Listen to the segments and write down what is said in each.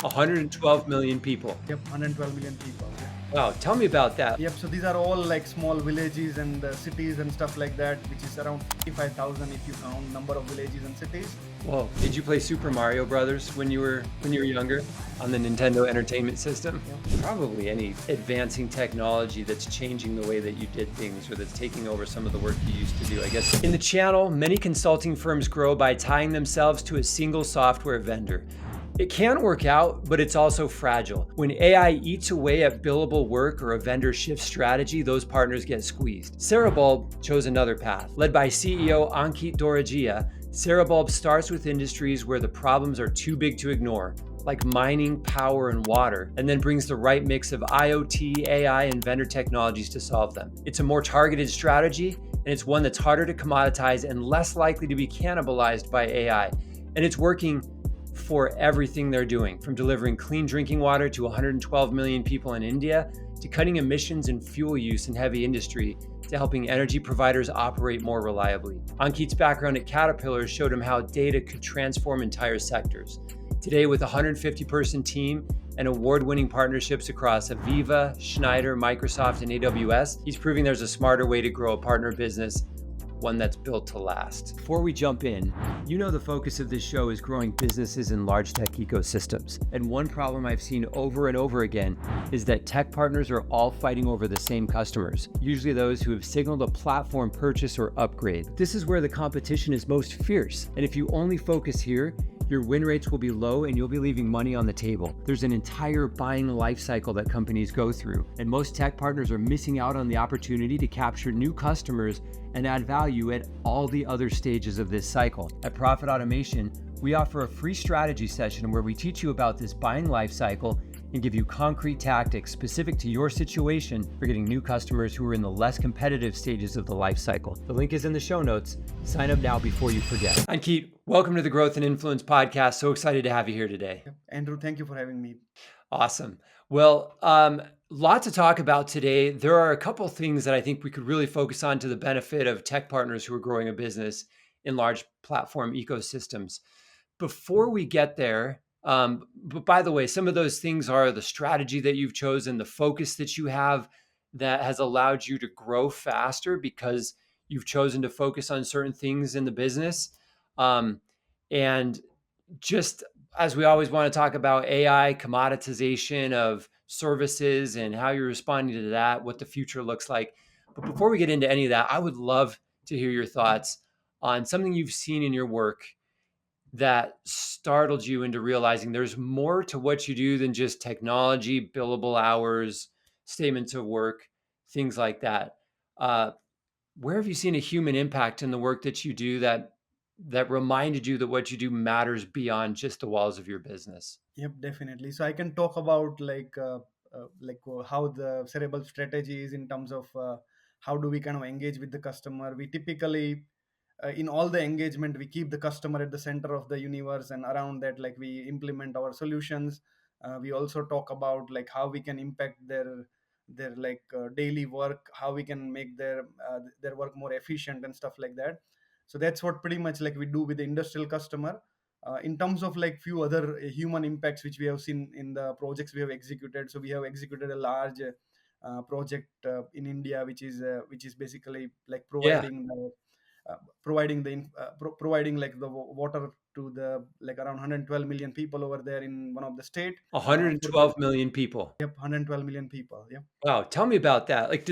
112 million people. Yep, 112 million people. Yeah. Wow, tell me about that. Yep. So these are all like small villages and cities and stuff like that, which is around 55,000 if you count number of villages and cities. Whoa, did you play Super Mario Brothers when you were younger on the Nintendo Entertainment System? Yeah. Probably any advancing technology that's changing the way that you did things or that's taking over some of the work you used to do. I guess in the channel, many consulting firms grow by tying themselves to a single software vendor. It can work out, but it's also fragile. When AI eats away at billable work or a vendor shifts strategy, those partners get squeezed. Cerebulb chose another path. Led by CEO Ankit Doragia, Cerebulb starts with industries where the problems are too big to ignore, like mining, power, and water, and then brings the right mix of IoT, AI, and vendor technologies to solve them. It's a more targeted strategy, and it's one that's harder to commoditize and less likely to be cannibalized by AI. And it's working for everything they're doing, from delivering clean drinking water to 112 million people in India, to cutting emissions and fuel use in heavy industry, to helping energy providers operate more reliably. Ankit's background at Caterpillar showed him how data could transform entire sectors. Today, with a 150-person team and award-winning partnerships across Aviva, Schneider, Microsoft, and AWS, he's proving there's a smarter way to grow a partner business, one that's built to last. Before we jump in, you know the focus of this show is growing businesses in large tech ecosystems. And one problem I've seen over and over again is that tech partners are all fighting over the same customers, usually those who have signaled a platform purchase or upgrade. This is where the competition is most fierce. And if you only focus here, your win rates will be low and you'll be leaving money on the table. There's an entire buying life cycle that companies go through, and most tech partners are missing out on the opportunity to capture new customers and add value at all the other stages of this cycle. At Profit Automation, we offer a free strategy session where we teach you about this buying life cycle and give you concrete tactics specific to your situation for getting new customers who are in the less competitive stages of the life cycle. The link is in the show notes. Sign up now before you forget. Ankit, welcome to the Growth and Influence podcast. So excited to have you here today. Yep. Andrew, thank you for having me. Awesome. Well, lot to talk about today. There are a couple things that I think we could really focus on to the benefit of tech partners who are growing a business in large platform ecosystems. Before we get there, but by the way, some of those things are the strategy that you've chosen, the focus that you have that has allowed you to grow faster because you've chosen to focus on certain things in the business. And just as we always want to talk about AI, commoditization of services and how you're responding to that, what the future looks like. But before we get into any of that, I would love to hear your thoughts on something you've seen in your work that startled you into realizing there's more to what you do than just technology, billable hours, statements of work, things like that. Uh, where have you seen a human impact in the work that you do that reminded you that what you do matters beyond just the walls of your business? Yep, definitely. So I can talk about how the cerebral strategy is in terms of how do we kind of engage with the customer. We typically in all the engagement we keep the customer at the center of the universe, and around that like we implement our solutions. We also talk about like how we can impact their daily work, how we can make their work more efficient and stuff like that. So that's what pretty much like we do with the industrial customer. In terms of like few other human impacts which we have seen in the projects we have executed, so we have executed a large project in India, which is basically like Yeah, providing like the water to the like around 112 million people over there in one of the state. For the 112 million people. Yep, 112 million people. Yeah. Wow, tell me about that. Like,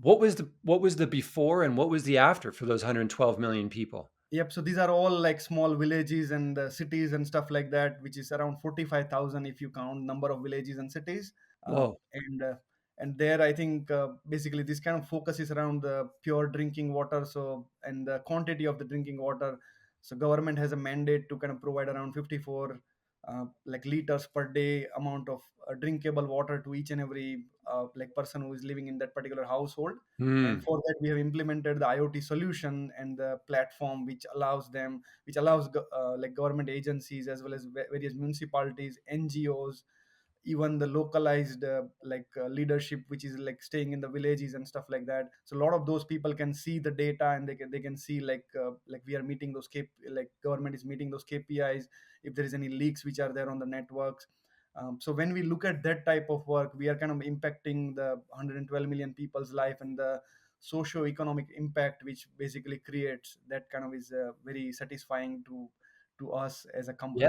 what was the before and what was the after for those 112 million people? Yep. So these are all like small villages and cities and stuff like that, which is around 45,000 if you count number of villages and cities. Uh, Whoa. and uh, and there, I think basically this kind of focus is around the pure drinking water. So and the quantity of the drinking water. So government has a mandate to kind of provide around 54 like liters per day amount of drinkable water to each and every like person who is living in that particular household. And Hmm. for that we have implemented the IoT solution and the platform which allows like government agencies as well as various municipalities, NGOs, even the localized leadership which is like staying in the villages and stuff like that. So a lot of those people can see the data, and they can see like we are meeting those like government is meeting those KPIs, if there is any leaks which are there on the networks. So when we look at that type of work, we are kind of impacting the 112 million people's life, and the socio-economic impact which basically creates that kind of is very satisfying to us as a Yeah. company.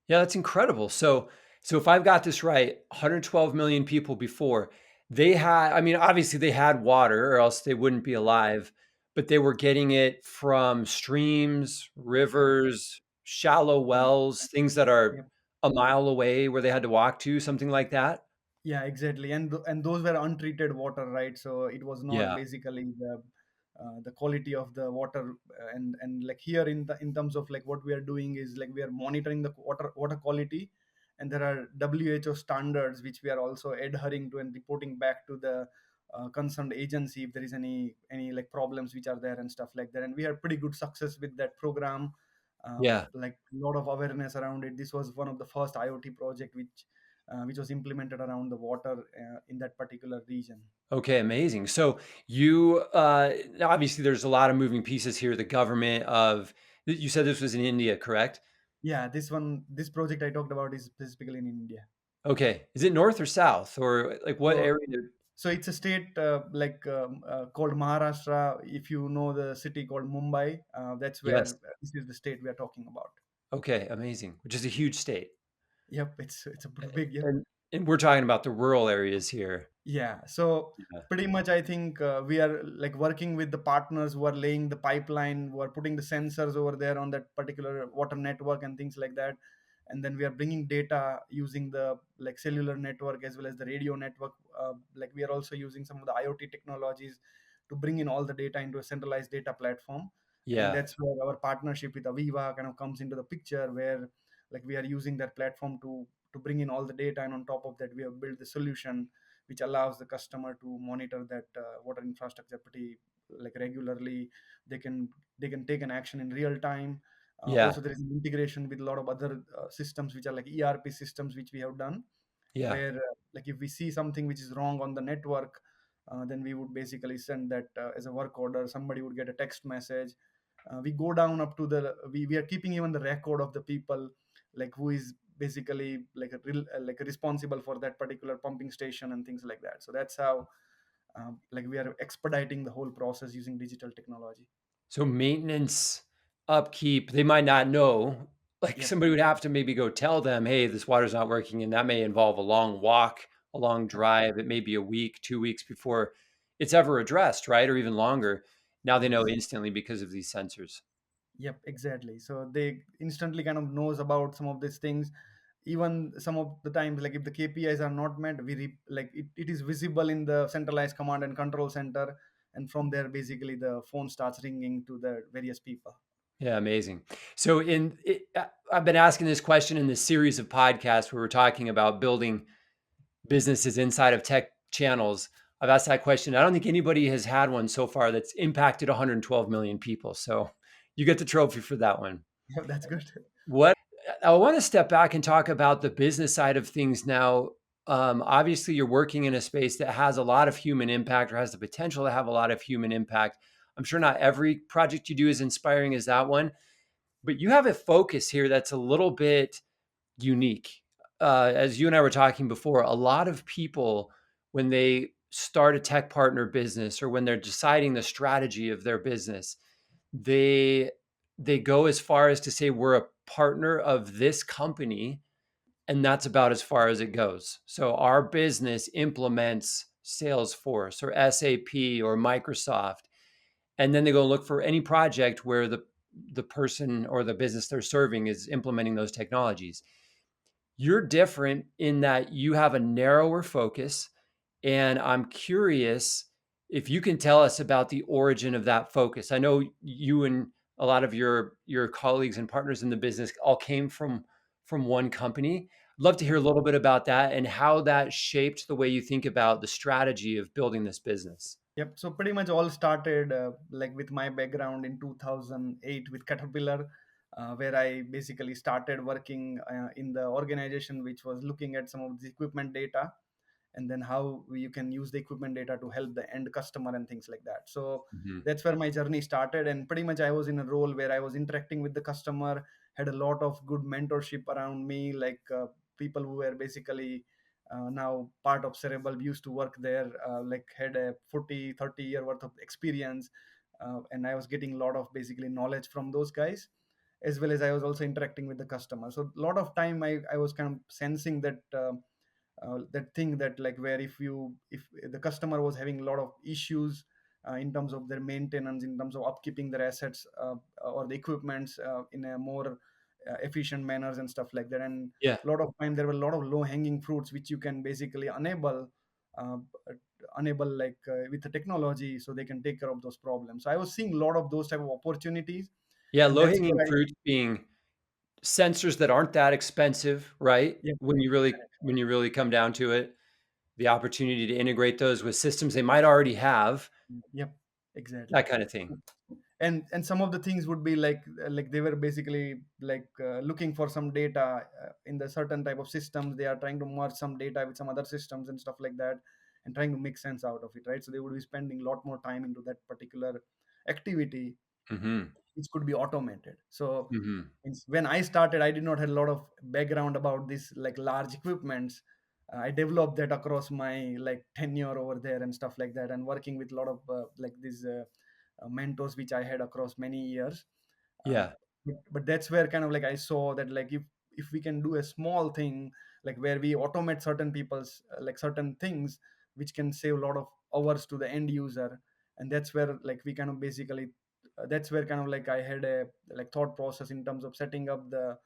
Yeah, that's incredible. So if I've got this right, 112 million people before, they had, I mean, obviously they had water or else they wouldn't be alive, but they were getting it from streams, Yep. rivers, shallow Mm. wells, things that are Yep. a mile away where they had to walk to, something like that. Yeah, exactly. And those were untreated water, right? So it was not Yeah. basically the quality of the water. And like here in terms of like what we are doing is like we are monitoring the water quality, and there are WHO standards which we are also adhering to and reporting back to the concerned agency if there is any like problems which are there and stuff like that. And we had pretty good success with that program. Yeah. Like a lot of awareness around it. This was one of the first IoT project which was implemented around the water in that particular region. Okay, amazing. So you obviously there's a lot of moving pieces here. The government of you said this was in India, correct? Yeah, this project I talked about is specifically in India. Okay. Is it north or south or like what So, area? so it's a state called Maharashtra. If you know the city called Mumbai, that's where Yes. this is the state we are talking about. Okay, amazing. Which is a huge state. Yep, it's a big. Yep. And we're talking about the rural areas here. Yeah, so Yeah. pretty much I think we are like working with the partners who are laying the pipeline, who are putting the sensors over there on that particular water network and things like that. And then we are bringing data using the like cellular network as well as the radio network. Like we are also using some of the IoT technologies to bring in all the data into a centralized data platform. And Yeah. that's where our partnership with Aviva kind of comes into the picture, where like we are using that platform to bring in all the data, and on top of that we have built the solution which allows the customer to monitor that water infrastructure pretty like regularly. They can take an action in real time. Yeah. Also there is an integration with a lot of other systems which are like ERP systems which we have done, Yeah. where like if we see something which is wrong on the network, then we would basically send that as a work order. Somebody would get a text message. We go down up to we are keeping even the record of the people like who is basically like like responsible for that particular pumping station and things like that. So that's how like we are expediting the whole process using digital technology. So maintenance, upkeep, they might not know. Like Yep. somebody would have to maybe go tell them, hey, this water's not working. And that may involve a long walk, a long drive. It may be a week, 2 weeks before it's ever addressed, right? Or even longer. Now they know Yes. instantly because of these sensors. Yep, exactly. So they instantly kind of knows about some of these things. Even some of the times, like if the KPIs are not met, it is visible in the centralized command and control center, and from there, basically the phone starts ringing to the various people. Yeah, amazing. So I've been asking this question in this series of podcasts where we're talking about building businesses inside of tech channels. I've asked that question. I don't think anybody has had one so far that's impacted 112 million people. So you get the trophy for that one. Yeah, that's good. What I want to step back and talk about the business side of things now. Obviously, you're working in a space that has a lot of human impact or has the potential to have a lot of human impact. I'm sure not every project you do is inspiring as that one, but you have a focus here that's a little bit unique. As you and I were talking before, a lot of people, when they start a tech partner business or when they're deciding the strategy of their business, they they go as far as to say we're a partner of this company, and that's about as far as it goes. So our business implements Salesforce or SAP or Microsoft, and then they go look for any project where the person or the business they're serving is implementing those technologies. You're different in that you have a narrower focus. And I'm curious if you can tell us about the origin of that focus. I know you and a lot of your colleagues and partners in the business all came from one company. I'd love to hear a little bit about that and how that shaped the way you think about the strategy of building this business. Yep. So pretty much all started like with my background in 2008 with Caterpillar. where I basically started working in the organization which was looking at some of the equipment data, and then how you can use the equipment data to help the end customer and things like that. So Mhm. that's where my journey started, and pretty much I was in a role where I was interacting with the customer, had a lot of good mentorship around me, like people who were basically now part of Cerebral used to work there, like had a 40-30 year worth of experience, and I was getting a lot of basically knowledge from those guys, as well as I was also interacting with the customer. So a lot of time I was kind of sensing that that thing that like where if the customer was having a lot of issues in terms of their maintenance, in terms of upkeeping their assets or the equipments in a more efficient manners and stuff like that, and Yeah. a lot of time there were a lot of low hanging fruits which you can basically uh, enable like with the technology, so they can take care of those problems. So I was seeing a lot of those type of opportunities, Yeah, and that's low-hanging where I fruits being sensors that aren't that expensive, right? yeah. When you really come down to it, the opportunity to integrate those with systems they might already have, Yep, exactly. that kind of thing. And some of the things would be like they were basically like looking for some data in the certain type of systems. They are trying to merge some data with some other systems and stuff like that, and trying to make sense out of it, right? So they would be spending a lot more time into that particular activity, Mhm. which could be automated. So Mhm. when I started, I did not have a lot of background about this like large equipments. I developed that across my like tenure over there and stuff like that, and working with a lot of like these mentors which I had across many years. Uh, Yeah. but that's where kind of like I saw that like if we can do a small thing like where we automate certain people's like certain things which can save a lot of hours to the end user, and that's where like we kind of basically that's where kind of like I had a like thought process in terms of setting up the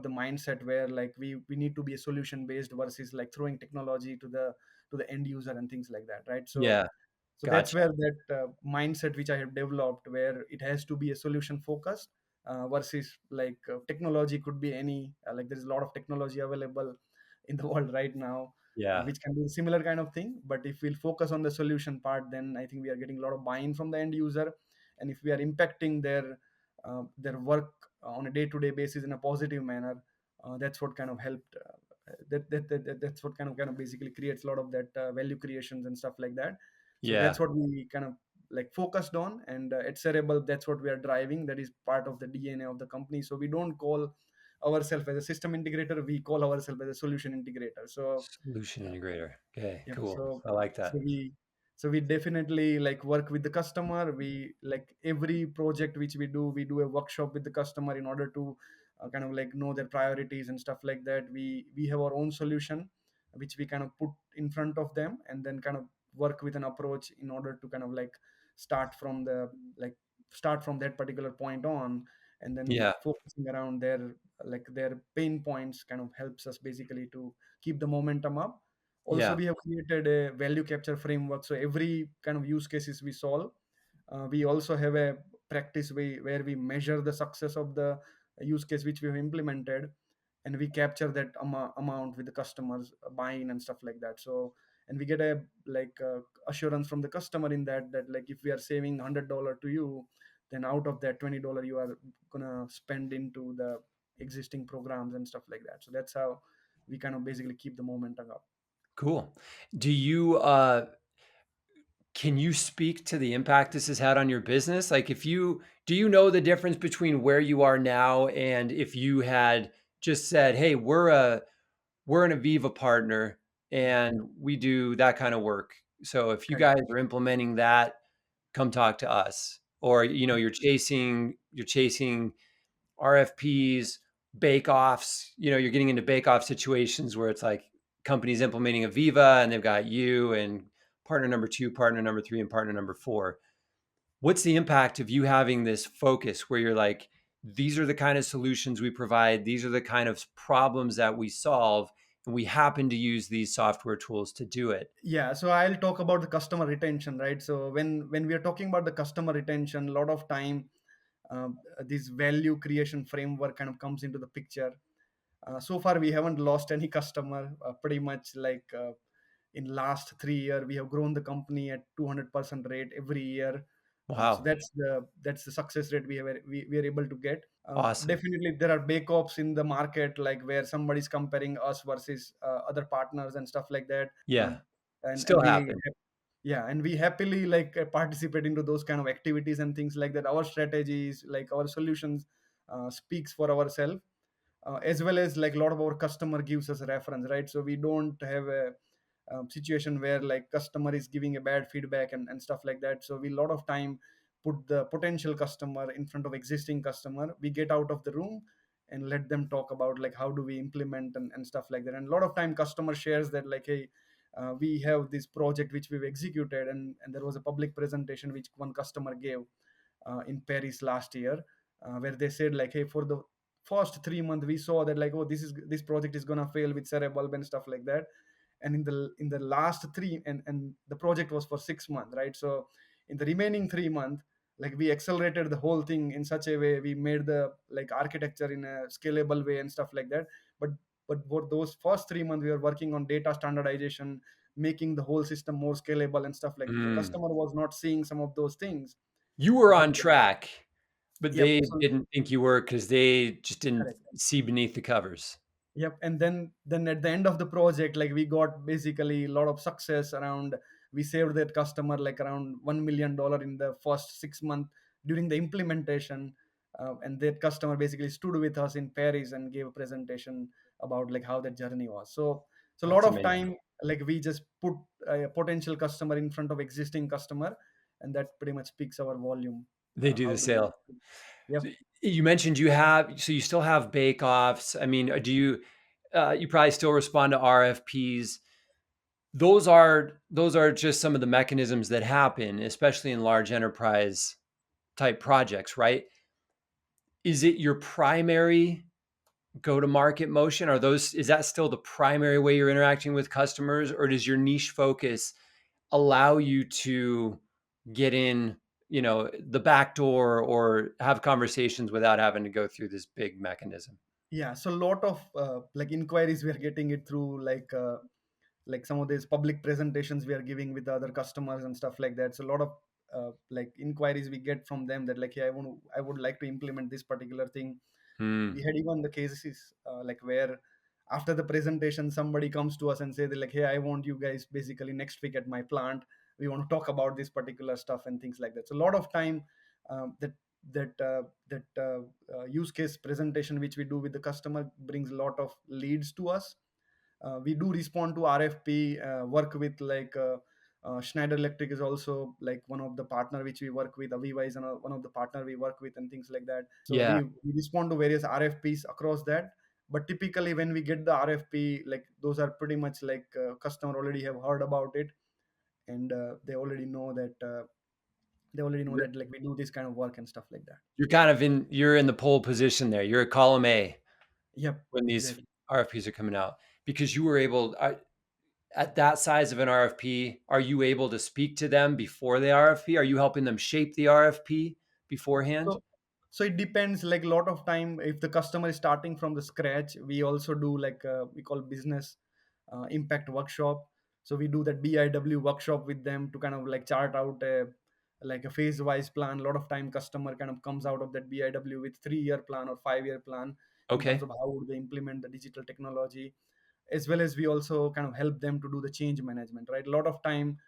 mindset where like we need to be a solution based versus like throwing technology to the end user and things like that, right? Yeah. So that's Gotcha. where that mindset which I have developed, where it has to be a solution focused versus like technology could be any like there's a lot of technology available in the world right now, Yeah. which can do similar kind of thing. But if we'll focus on the solution part, then I think we are getting a lot of buy-in from the end user, and if we are impacting their work on a day-to-day basis in a positive manner, that's what kind of helped. That's what kind of basically creates a lot of that value creations and stuff like that. So Yeah. that's what we kind of like focused on, and at Cerebral, that's what we are driving. That is part of the DNA of the company. So we don't call ourselves as a system integrator; we call ourselves as a solution integrator. So Solution integrator. Okay, yeah, cool. so I like so that. we definitely like work with the customer. We like every project which we do a workshop with the customer in order to kind of like know their priorities and stuff like that. We have our own solution which we kind of put in front of them, and then kind of work with an approach in order to kind of like start from the like start from that particular point on, and then Yeah. focusing around their pain points kind of helps us basically to keep the momentum up. Also, Yeah. we have created a value capture framework, so every kind of use cases we solve, we also have a practice where we measure the success of the use case which we have implemented, and we capture that amount with the customers buying and stuff like that. So and we get a like assurance from the customer in that like if we are saving $100 to you, then out of that $20 you are gonna spend into the existing programs and stuff like that. So that's how we kind of basically keep the momentum up. Cool. Do you can you speak to the impact this has had on your business? Like if you do you know the difference between where you are now and if you had just said, "Hey, we're an Aviva partner and we do that kind of work. So if you Right. guys are implementing that, come talk to us." Or you're chasing RFPs, bake offs, you're getting into bake off situations where it's like companies implementing Aviva and they've got you and partner number 2, partner number 3 and partner number 4. What's the impact of you having this focus where you're like, these are the kind of solutions we provide, these are the kind of problems that we solve, and we happen to use these software tools to do it? Yeah, so I'll talk about the customer retention, right? So when we are talking about the customer retention, a lot of time this value creation framework kind of comes into the picture. So far, we haven't lost any customer. Pretty much like in last 3 year, we have grown the company at 200% rate every year. So Wow. that's the success rate we are able to get. Awesome. Definitely there are bake-offs in the market, like where somebody's comparing us versus other partners and stuff like that. Yeah. um, and Still we, happen. yeah, and we happily like participate into those kind of activities and things like that. Our strategies, like our solutions, speaks for ourselves, as well as like a lot of our customer gives us a reference, right? So we don't have a situation where like customer is giving a bad feedback and stuff like that. So we a lot of time put the potential customer in front of existing customer. We get out of the room and let them talk about like how do we implement and stuff like that. And a lot of time customer shares that like, hey, we have this project which we've executed, and there was a public presentation which one customer gave in Paris last year, where they said like, hey, for the first 3 months we saw that like, oh, this project is gonna fail with Cerebulb and stuff like that. And in the last three, and the project was for 6 months, right? So in the remaining 3 months, like we accelerated the whole thing in such a way, we made the like architecture in a scalable way and stuff like that. But for those first 3 months we were working on data standardization, making the whole system more scalable and stuff like that. So Mm. customer was not seeing some of those things. You were But on track, but yep, they so didn't think you were because they just didn't correct. see beneath the covers. Yep, and then at the end of the project, like we got basically a lot of success around. We saved that customer like around $1 million in the first 6 months during the implementation, and that customer basically stood with us in Paris and gave a presentation about like how that journey was. So a lot That's of amazing. time, like we just put a potential customer in front of existing customer, and that pretty much speaks our volume. They do How the do we? sale. Yep. So you mentioned you still have bake-offs. I mean, do you you probably still respond to RFPs. Those are just some of the mechanisms that happen, especially in large enterprise type projects, right? Is it your primary go-to-market motion? Is that still the primary way you're interacting with customers, or does your niche focus allow you to get in, the back door or have conversations without having to go through this big mechanism? Yeah, so a lot of like inquiries we are getting it through like some of these public presentations we are giving with the other customers and stuff like that. So a lot of like inquiries we get from them that like, yeah, I would like to implement this particular thing. We Hmm. had even the cases like where after the presentation somebody comes to us and say, they're like, hey, I want you guys basically next week at my plant. We want to talk about this particular stuff and things like that. So a lot of time that use case presentation which we do with the customer brings a lot of leads to us. We do respond to RFP, work with like Schneider Electric is also like one of the partner which we work with. Aviva is one of the partner we work with and things like that. So Yeah. we respond to various RFPs across that. But typically when we get the RFP, like those are pretty much like customer already have heard about it, and they already know that like we do this kind of work and stuff like that. You're in the pole position there. You're a column A Yep, when these exactly. RFPs are coming out because you were able, at that size of an RFP, are you able to speak to them before the RFP? Are you helping them shape the RFP beforehand? So so it depends. Like a lot of time, if the customer is starting from the scratch, we also do like we call business impact workshop. So we do that BIW workshop with them to kind of like chart out like a phase wise plan. A lot of time customer kind of comes out of that BIW with 3 year plan or 5 year plan in terms Okay. of how would they implement the digital technology, as well as we also kind of help them to do the change management, right? A lot of time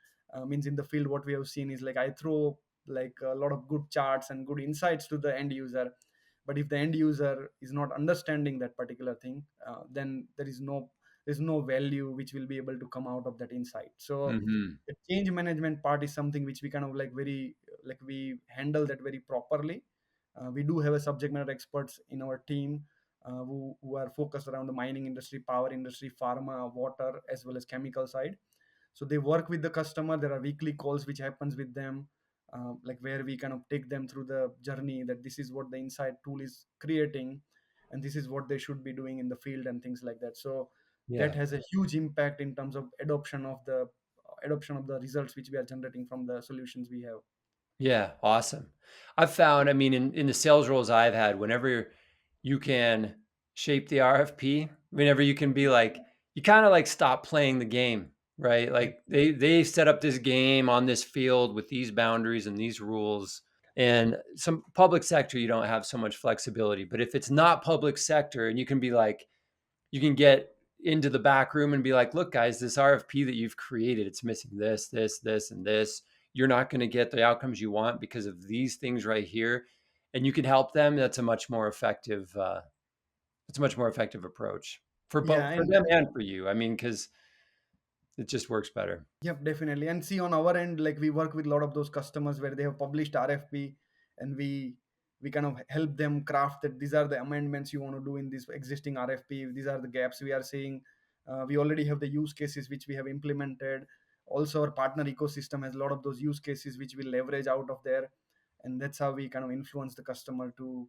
means in the field what we have seen is like I throw like a lot of good charts and good insights to the end user, but if the end user is not understanding that particular thing, then there's no value which will be able to come out of that insight. So Hmm. the change management part is something which we kind of like very like we handle that very properly. We do have a subject matter experts in our team who are focused around the mining industry, power industry, pharma, water, as well as chemical side. So they work with the customer. There are weekly calls which happens with them, like where we kind of take them through the journey that this is what the inside tool is creating, and this is what they should be doing in the field and things like that. So that Yeah. has a huge impact in terms of adoption of the results which we are generating from the solutions we have. Yeah. Awesome. I've found, I mean, in the sales roles I've had, whenever you can shape the RFP, whenever you can be like, you kind of like stop playing the game right? Like they set up this game on this field with these boundaries and these rules. And some public sector, you don't have so much flexibility. But if it's not public sector, and you can be like, you can get into the back room and be like, look, guys, this RFP that you've created, it's missing this, this, this, and this. You're not going to get the outcomes you want because of these things right here. And you can help them. That's a much more effective. It's a much more effective approach for Yeah, both for and them and for you. I mean, because it just works better. yep, definitely. And see, on our end, like we work with a lot of those customers where they have published RFP, and we kind of help them craft that these are the amendments you want to do in this existing RFP. These are the gaps we are seeing. We already have the use cases which we have implemented. Also, our partner ecosystem has a lot of those use cases which we leverage out of there, and that's how we kind of influence the customer to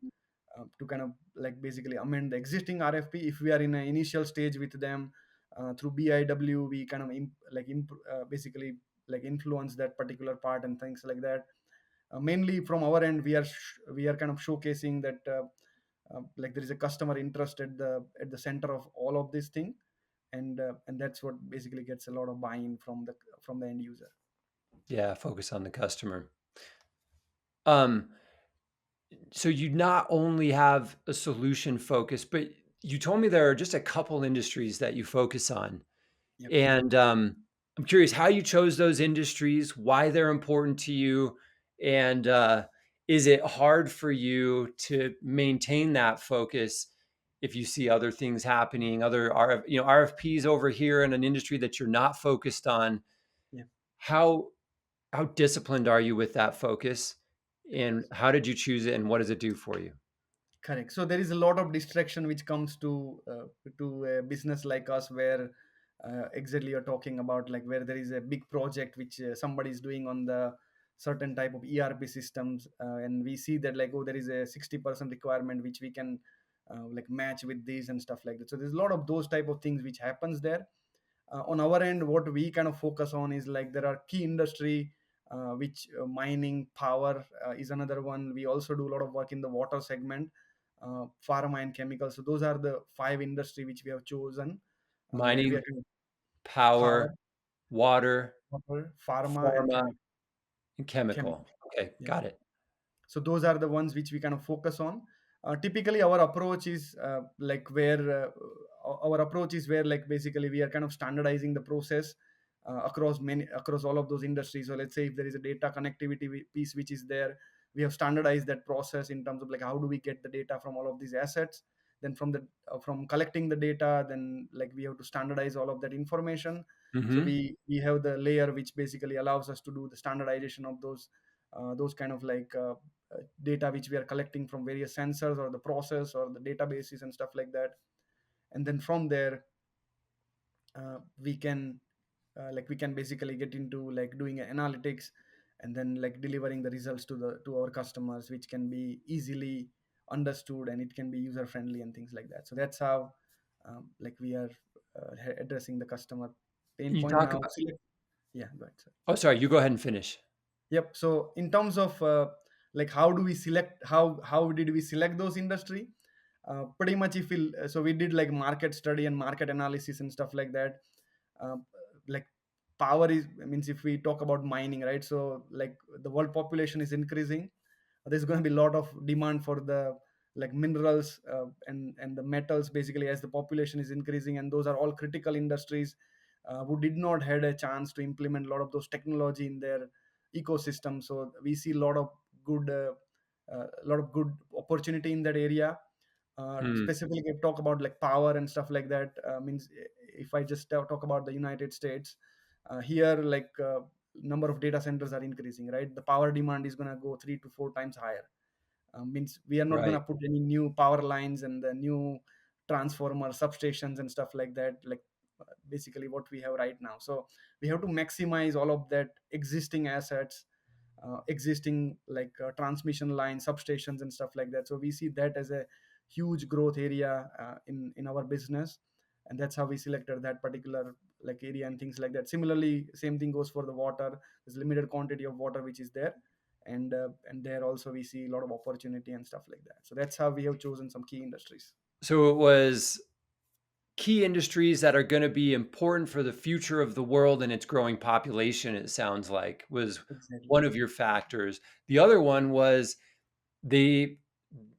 kind of like basically amend the existing RFP. If we are in an initial stage with them through BIW, we kind of basically like influence that particular part and things like that. Mainly from our end, we are kind of showcasing that like there is a customer interest at the center of all of this thing, and that's what basically gets a lot of buy-in from the end user. Yeah, focus on the customer. Um, so you not only have a solution focus, but you told me there are just a couple industries that you focus on. Yep. And I'm curious how you chose those industries, why they're important to you, and is it hard for you to maintain that focus if you see other things happening, other RFPs over here in an industry that you're not focused on? Yeah. How how disciplined are you with that focus, and how did you choose it, and what does it do for you? Correct. So there is a lot of distraction which comes to a business like us, where exactly you're talking about, like where there is a big project which somebody is doing on the certain type of ERP systems, and we see that like, oh, there is a 60% requirement which we can like match with these and stuff like that. So there's a lot of those type of things which happens there. On our end, what we kind of focus on is like there are key industry which mining, power is another one. We also do a lot of work in the water segment, pharma and chemicals. So those are the five industry which we have chosen, where we are Mining, kind of power, power, water, water, pharma, and pharma, chemical. and chemical. Chemical. Okay, Yeah. got it. So those are the ones which we kind of focus on. Typically our approach is our approach is where like basically we are kind of standardizing the process across all of those industries. So let's say if there is a data connectivity piece which is there, we have standardized that process in terms of like how do we get the data from all of these assets. Then from collecting the data, then like we have to standardize all of that information. So Mhm. we have the layer which basically allows us to do the standardization of those kind of data which we are collecting from various sensors or the process or the databases and stuff like that. And then from there, we can we can basically get into like doing analytics, and then like delivering the results to our customers, which can be easily understood, and it can be user friendly and things like that. So that's how like we are addressing the customer pain You point talk now. about Yeah, go ahead, sir. Oh, sorry, you go ahead and finish. Yep. So in terms of like how do we select, how did we select those industry? Pretty much if we so we did like market study and market analysis and stuff like that. Uh, like power is means if we talk about mining, right? So like the world population is increasing. There's going to be a lot of demand for the like minerals and the metals basically as the population is increasing, and those are all critical industries who did not had a chance to implement a lot of those technology in their ecosystem. So we see good a lot of good opportunity in that area. Hmm, Specifically if talk about like power and stuff like that, means if I just talk about the United States, here number of data centers are increasing, right? The power demand is going to go 3 to 4 times higher. Means we are not going to right. put any new power lines and the new transformer substations and stuff like that, basically what we have right now. So we have to maximize all of that existing assets, existing transmission lines, substations and stuff like that. So we see that as a huge growth area in our business, and that's how we selected that particular like area and things like that. Similarly, same thing goes for the water. There's limited quantity of water which is there, and there also we see a lot of opportunity and stuff like that. So that's how we have chosen some key industries. So it was key industries that are going to be important for the future of the world and its growing population, it sounds like, was Exactly. one of your factors. The other one was they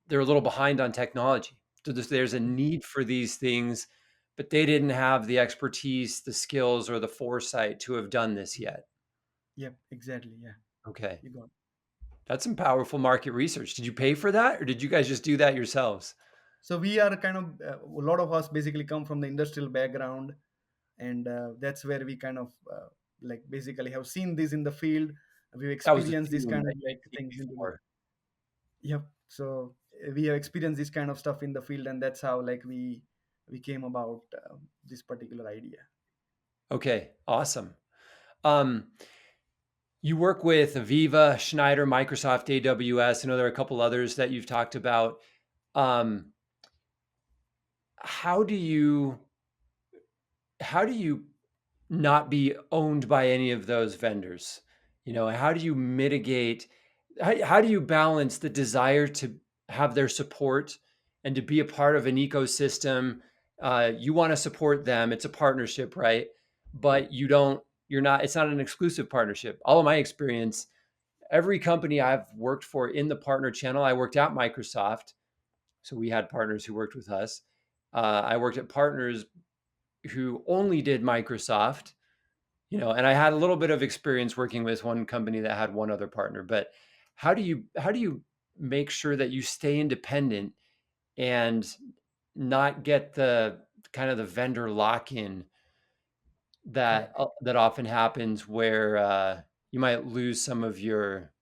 they're a little behind on technology. So there's a need for these things, but they didn't have the expertise, the skills, or the foresight to have done this yet. Yep, exactly. Yeah, Okay. you got. That's some powerful market research. Did you pay for that or did you guys just do that yourselves? So we are kind of a lot of us basically come from the industrial background, and that's where we kind of like basically have seen this in the field. We've That was the experienced this theme kind that of you'd like seen things into the. before. Yep. So we have experienced this kind of stuff in the field, and that's how like we came about this particular idea. Okay, awesome. Um, you work with Aviva, Schneider, Microsoft, AWS. I know there are a couple others that you've talked about. Um, how do you how do you not be owned by any of those vendors? You know, how do you mitigate how do you balance the desire to have their support and to be a part of an ecosystem? You want to support them. It's a partnership, right? But you're not, it's not an exclusive partnership. All of my experience, every company I've worked for in the partner channel, I worked at Microsoft. So we had partners who worked with us. I worked at partners who only did Microsoft, you know, and I had a little bit of experience working with one company that had one other partner. But how do you make sure that you stay independent and not get the kind of the vendor lock-in that Correct. that often happens where you might lose some of your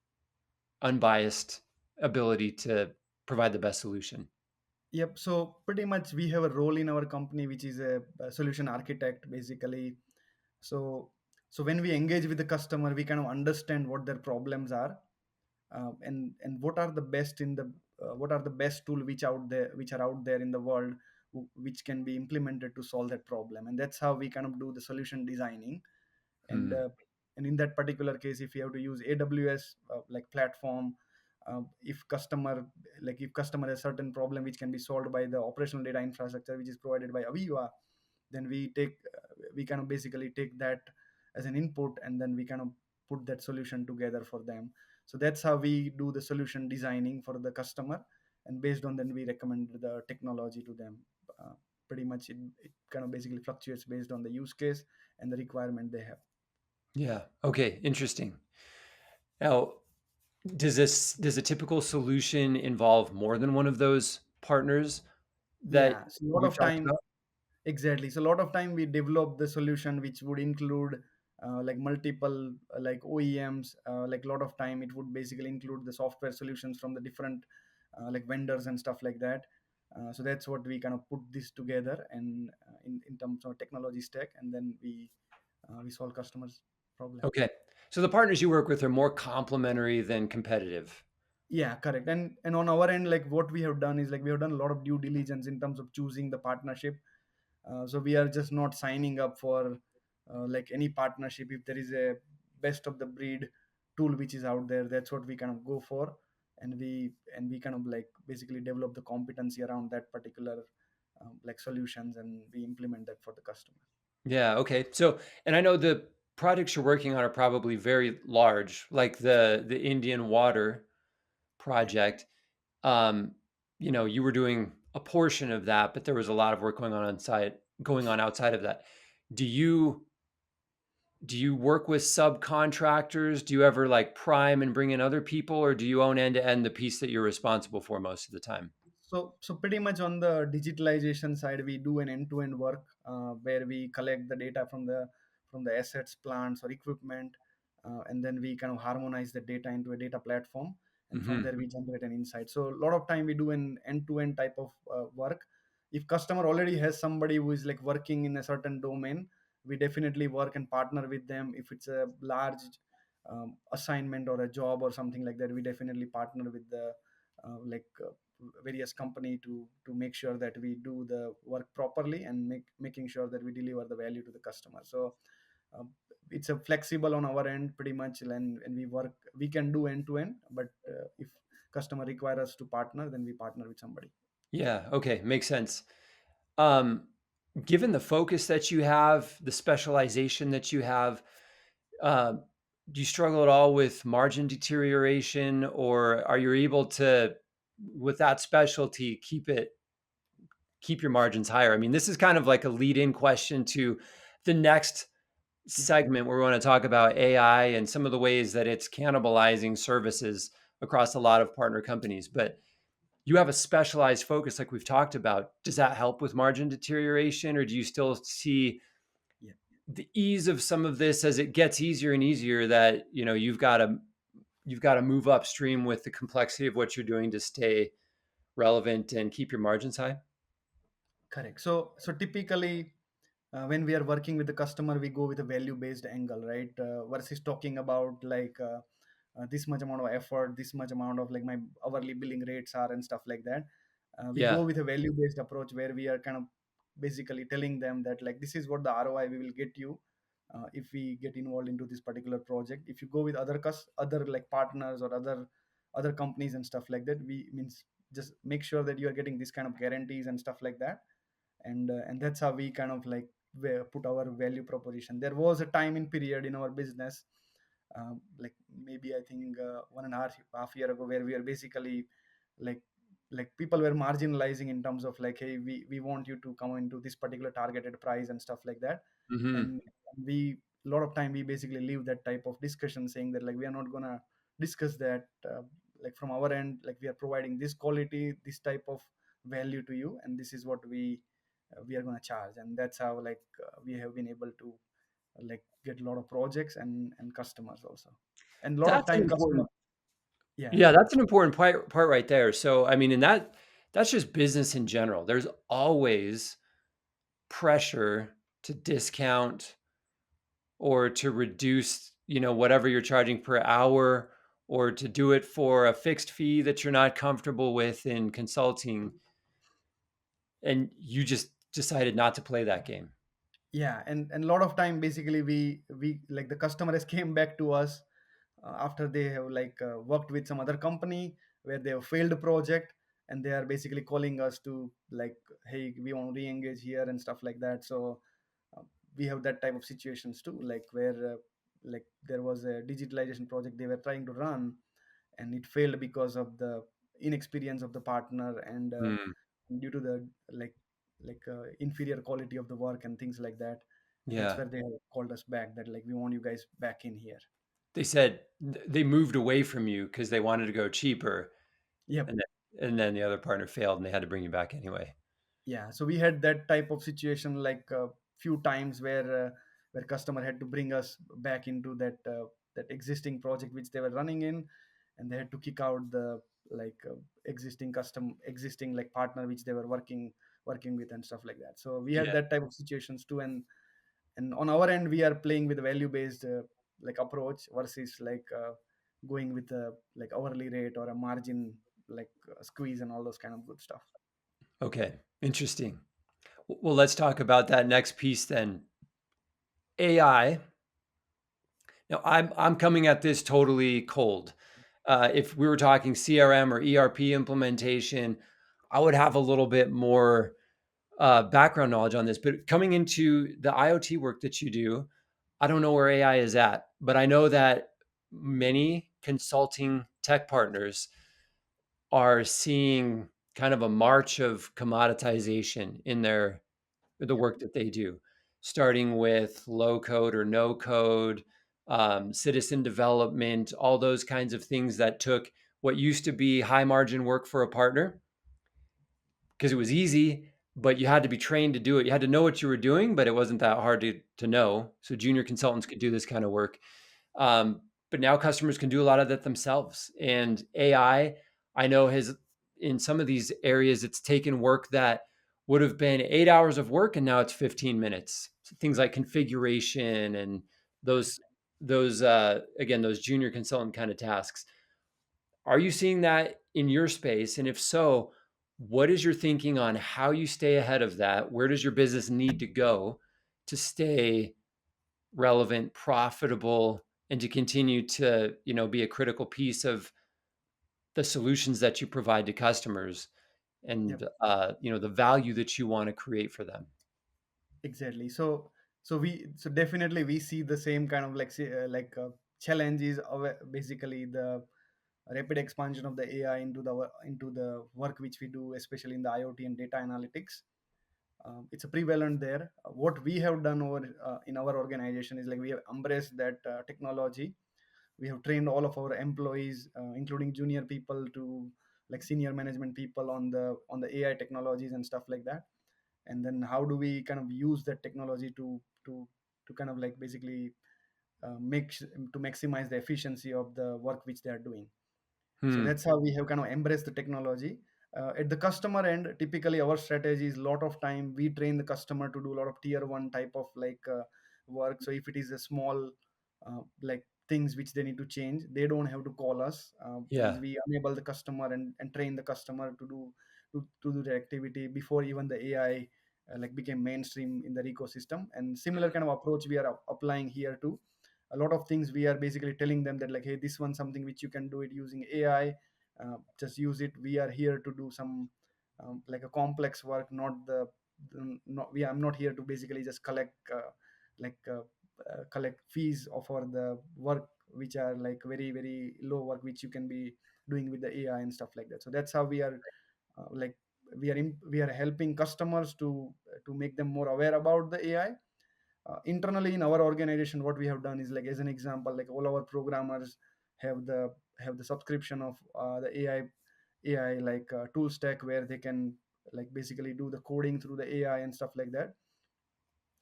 unbiased ability to provide the best solution? Yep. So pretty much we have a role in our company, which is a solution architect, basically. So so when we engage with the customer, we kind of understand what their problems are, and what are the best in the what are the best tool which are out there in the world, which can be implemented to solve that problem, and that's how we kind of do the solution designing. and Hmm. uh, and in that particular case, if you have to use AWS like platform, if customer if customer has certain problem which can be solved by the operational data infrastructure which is provided by Aviva, then we kind of basically take that as an input, and then we kind of put that solution together for them. So that's how we do the solution designing for the customer, and based on then we recommend the technology to them. uh, Pretty much it kind of basically fluctuates based on the use case and the requirement they have. Yeah. Okay. Interesting. Now, does a typical solution involve more than one of those partners that Yeah, so a lot we've of talked time. about? Exactly. So a lot of time we develop the solution which would include like multiple like OEMs. Like a lot of time it would basically include the software solutions from the different like vendors and stuff like that. So that's what we kind of put this together, and in terms of technology stack, and then we solve customers' problem. Okay. So the partners you work with are more complementary than competitive. Yeah, correct. And on our end, like what we have done is like we have done a lot of due diligence in terms of choosing the partnership. So we are just not signing up for like any partnership. If there is a best of the breed tool which is out there, that's what we kind of go for, and we kind of like basically develop the competency around that particular like solutions, and we implement that for the customer. Yeah, okay. So, and I know the projects you're working on are probably very large, like the Indian water Yeah. project. Um, you know, you were doing a portion of that, but there was a lot of work going on outside of that. Do you do you work with subcontractors? Do you ever like prime and bring in other people, or do you own end to end the piece that you're responsible for most of the time? So pretty much on the digitalization side, we do an end-to-end work where we collect the data from the assets, plants, or equipment, and then we kind of harmonize the data into a data platform, and from Hmm. there we generate an insight. So a lot of time we do an end-to-end type of work. If customer already has somebody who is like working in a certain domain, we definitely work and partner with them. If it's a large assignment or a job or something like that, we definitely partner with the various company to make sure that we do the work properly, and making sure that we deliver the value to the customer. So uh, it's a flexible on our end pretty much, and we can do end to end, but if customer require us to partner, then we partner with somebody. Yeah, okay, makes sense. Um, Given the focus that you have, the specialization that you have, uh, do you struggle at all with margin deterioration, or are you able to, with that specialty, keep your margins higher? I mean, this is kind of like a lead-in question to the next Yeah. segment where we want to talk about AI and some of the ways that it's cannibalizing services across a lot of partner companies. But you have a specialized focus like we've talked about. Does that help with margin deterioration, or do you still see Yeah. the ease of some of this as it gets easier and easier that, you've got to move upstream with the complexity of what you're doing to stay relevant and keep your margins high? Correct. So typically, when we are working with the customer, we go with a value based angle, right? Versus talking about like this much amount of effort, this much amount of like my hourly billing rates are and stuff like that. We Yeah. go with a value based approach where we are kind of basically telling them that like this is what the ROI we will get you if we get involved into this particular project. If you go with other like partners or other companies and stuff like that, we means just make sure that you are getting this kind of guarantees and stuff like that. And that's how we kind of like put our value proposition. There was a time in period in our business, like maybe I think 1.5 year ago, where we are basically like people were marginalizing in terms of like, hey, we want you to come into this particular targeted price and stuff like that. Hmm. And we a lot of time we basically leave that type of discussion saying that like we are not gonna discuss that, like from our end, like we are providing this quality, this type of value to you, and this is what we are going to charge. And that's how like we have been able to like get a lot of projects and customers also. And a lot of That's an time customer. important, Yeah. yeah, that's an important part right there. So, I mean, and that's just business in general. There's always pressure to discount or to reduce, whatever you're charging per hour, or to do it for a fixed fee that you're not comfortable with in consulting, and you just decided not to play that game. Yeah, and a lot of time basically we like the customer has came back to us after they have like worked with some other company where they have failed a project, and they are basically calling us to like, hey, we want to re-engage here and stuff like that. So uh, we have that type of situations too, like where like there was a digitalization project they were trying to run, and it failed because of the inexperience of the partner, and Mm, due to the like inferior quality of the work and things like that. And that's yeah. where they have called us back, that like we want you guys back in here. They said they moved away from you because they wanted to go cheaper, Yep. and then the other partner failed, and they had to bring you back anyway. Yeah, so we had that type of situation like a few times where customer had to bring us back into that existing project which they were running in, and they had to kick out the like existing like partner which they were working with and stuff like that. So we had Yeah. that type of situations too. And on our end we are playing with a value based like approach versus like going with a like hourly rate or a margin like squeeze and all those kind of good stuff. Okay. Interesting. Well, let's talk about that next piece then. AI. Now, I'm coming at this totally cold. If we were talking CRM or ERP implementation, I would have a little bit more background knowledge on this. But coming into the IoT work that you do, I don't know where AI is at, but I know that many consulting tech partners are seeing kind of a march of commoditization in the Yep. work that they do, starting with low code or no code, citizen development, all those kinds of things that took what used to be high margin work for a partner because it was easy, but you had to be trained to do it. You had to know what you were doing, but it wasn't that hard to know. So junior consultants could do this kind of work. But now customers can do a lot of that themselves. And I know, has in some of these areas, it's taken work that would have been 8 hours of work, and now it's 15 minutes. So things like configuration and those Correct. those junior consultant kind of tasks. Are you seeing that in your space? And if so, what is your thinking on how you stay ahead of that? Where does your business need to go to stay relevant, profitable, and to continue to, be a critical piece of the solutions that you provide to customers, Yep. and the value that you want to create for them? Exactly. So definitely we see the same kind of challenges of basically the rapid expansion of the AI into the work which we do, especially in the IoT and data analytics. It's a prevalent there. What we have done over in our organization is like we have embraced that technology. We have trained all of our employees, including junior people to like senior management people on the AI technologies and stuff like that. And then how do we kind of use that technology to kind of like basically to maximize the efficiency of the work which they are doing. So Hmm. that's how we have kind of embraced the technology. At the customer end, typically our strategy is a lot of time we train the customer to do a lot of tier one type of work. So if it is a small like things which they need to change, they don't have to call us. Means Yeah. we enable the customer and train the customer to do the activity before even the AI like became mainstream in their ecosystem. And similar kind of approach we are applying here too. A lot of things we are basically telling them that like, hey, this one something which you can do it using AI. Just use it. We are here to do some like a complex work, not not we I'm not here to basically just like uh, collect fees for the work which are like very very low work which you can be doing with the AI and stuff like that. So that's how we are like we are helping customers to make them more aware about the AI. Internally in our organization, what we have done is like, as an example, like all our programmers have the subscription of the AI like tool stack where they can like basically do the coding through the AI and stuff like that.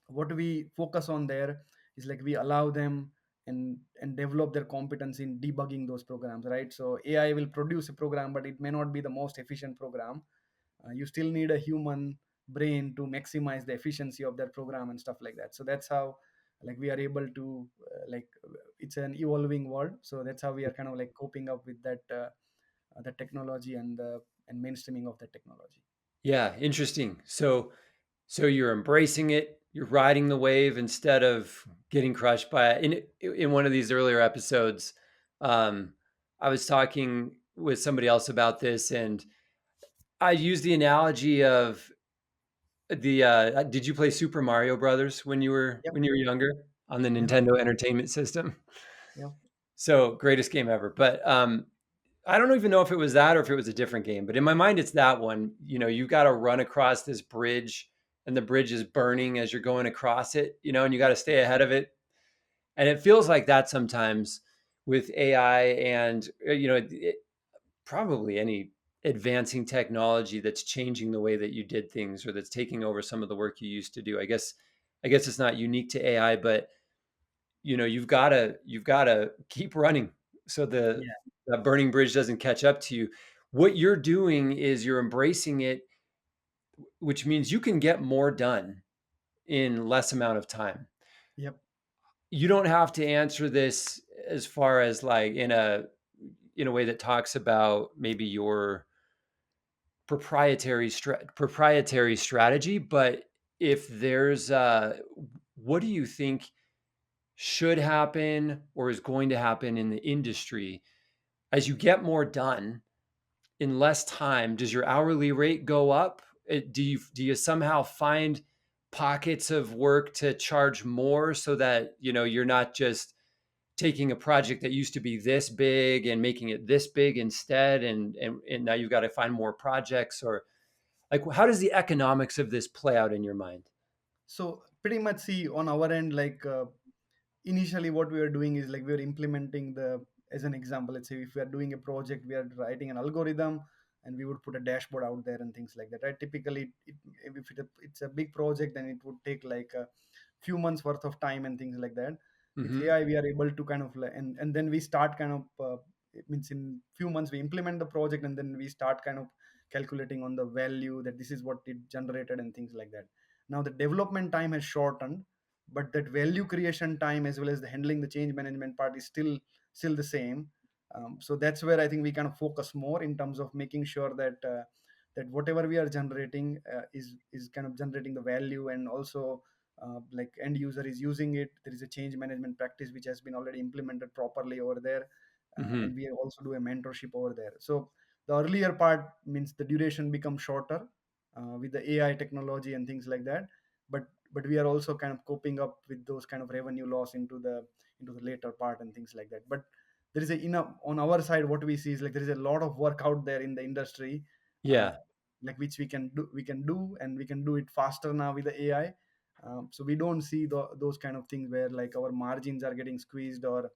What we focus on there is like we allow them and develop their competence in debugging those programs, right? So AI will produce a program, but it may not be the most efficient program. You still need a human brain to maximize the efficiency of that program and stuff like that. So that's how like we are able to it's an evolving world. So that's how we are kind of like coping up with that technology and mainstreaming of that technology. Yeah. Interesting. So you're embracing it. You're riding the wave instead of getting crushed by it. In one of these earlier episodes, um, I was talking with somebody else about this, and I used the analogy of the. Did you play Super Mario Brothers Yep. when you were younger on the Yeah. Nintendo Entertainment System? Yeah. So greatest game ever. But I don't even know if it was that or if it was a different game. But in my mind, it's that one. You know, you got to run across this bridge, and the bridge is burning as you're going across it. You know, and you got to stay ahead of it. And it feels like that sometimes with AI and probably any advancing technology that's changing the way that you did things or that's taking over some of the work you used to do. I guess it's not unique to AI, but you've got to keep running so Yeah. the burning bridge doesn't catch up to you. What you're doing is you're embracing it, which means you can get more done in less amount of time. Yep. You don't have to answer this as far as like in a way that talks about maybe your proprietary strategy, but if there's what do you think should happen or is going to happen in the industry as you get more done in less time? Does your hourly rate go up? Do you somehow find pockets of work to charge more so that you're not just taking a project that used to be this big and making it this big instead, and now you've got to find more projects? Or like, how does the economics of this play out in your mind? So pretty much see on our end, like initially what we are doing is like we are implementing the, as an example, let's say if we are doing a project, we are writing an algorithm and we would put a dashboard out there and things like that, right? Typically it's a big project, then it would take like a few months worth of time and things like that. With Hmm. AI we are able to kind of and then we start kind of it means in few months we implement the project and then we start kind of calculating on the value that this is what it generated and things like that. Now the development time has shortened, but that value creation time as well as the handling the change management part is still the same. So that's where I think we kind of focus more in terms of making sure that whatever we are generating is kind of generating the value, and also like end user is using it. There is a change management practice which has been already implemented properly over there, and Hmm. we also do a mentorship over there. So the earlier part means the duration becomes shorter with the AI technology and things like that. But but we are also kind of coping up with those kind of revenue loss into the later part and things like that. But there is a on our side, what we see is like there is a lot of work out there in the industry, uh, Yeah. like which we can do and we can do it faster now with the AI. So we don't see those kind of things where like our margins are getting squeezed, or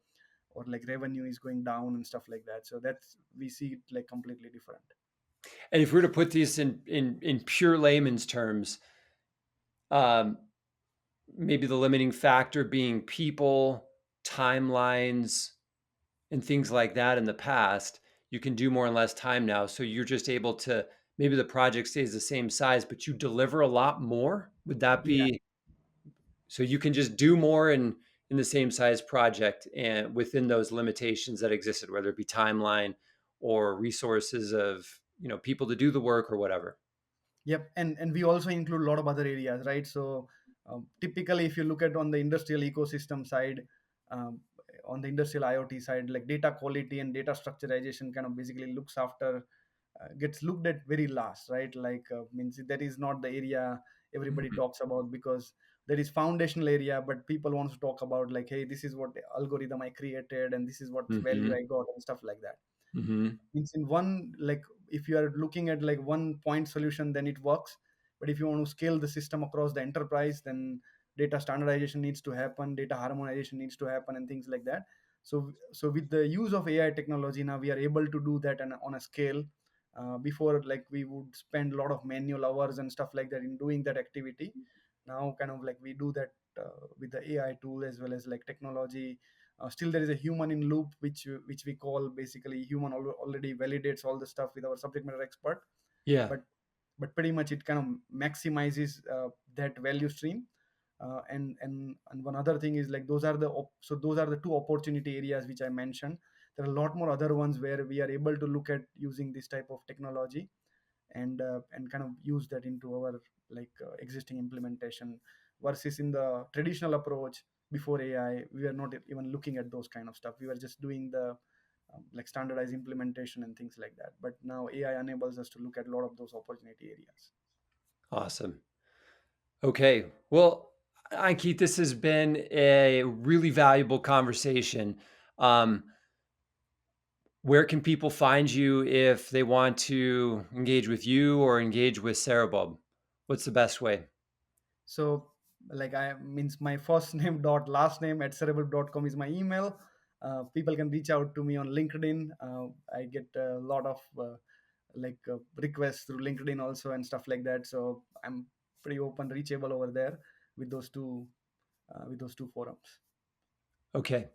like revenue is going down and stuff like that. So that's, we see it like completely different. And if we were to put this in pure layman's terms, um, maybe the limiting factor being people, timelines, and things like that in the past, you can do more in less time now. So you're just able to, maybe the project stays the same size, but you deliver a lot more. Would that Yeah. be, so you can just do more in the same size project and within those limitations that existed, whether it be timeline or resources of, people to do the work or whatever. Yep, and we also include a lot of other areas, right? So typically, if you look at on the industrial ecosystem side, um, on the industrial IoT side, like data quality and data structurization kind of basically looks after, gets looked at very last, right? Like means that is not the area everybody Mhm. talks about, because there is foundational area, but people want to talk about like, hey, this is what algorithm I created and this is what value Mhm. I got and stuff like that. Mhm. Means in one, like if you are looking at like one point solution, then it works. But if you want to scale the system across the enterprise, then data standardization needs to happen, data harmonization needs to happen, and things like that. So with the use of AI technology, now we are able to do that on a scale. Before, like we would spend a lot of manual hours and stuff like that in doing that activity. Now kind of like we do that with the AI tool as well as like technology. Still there is a human in loop, which we call basically human already validates all the stuff with our subject matter expert. Yeah. But but pretty much it kind of maximizes that value stream. And one other thing is like those are the two opportunity areas which I mentioned. There are a lot more other ones where we are able to look at using this type of technology, and kind of use that into our existing implementation, versus in the traditional approach before AI, we were not even looking at those kind of stuff. We were just doing the like standardized implementation and things like that. But now AI enables us to look at a lot of those opportunity areas. Awesome. Okay. Well, Ankit, this has been a really valuable conversation. Um, where can people find you if they want to engage with you or engage with Cerebulb? What's the best way? So like I means my first name dot last name at cerebral.com is my email. People can reach out to me on LinkedIn. I get a lot of requests through LinkedIn also and stuff like that. So I'm pretty open, reachable over there with those two forums. Okay.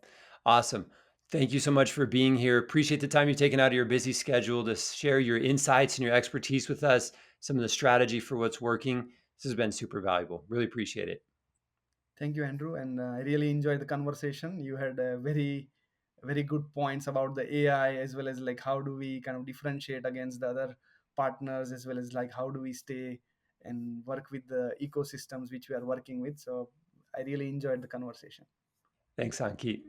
Awesome. Thank you so much for being here. Appreciate the time you've taken out of your busy schedule to share your insights and your expertise with us, some of the strategy for what's working. This has been super valuable. Really appreciate it. Thank you, Andrew, and I really enjoyed the conversation. You had very good points about the AI, as well as like how do we kind of differentiate against the other partners, as well as like how do we stay and work with the ecosystems which we are working with. So I really enjoyed the conversation. Thanks, Ankit.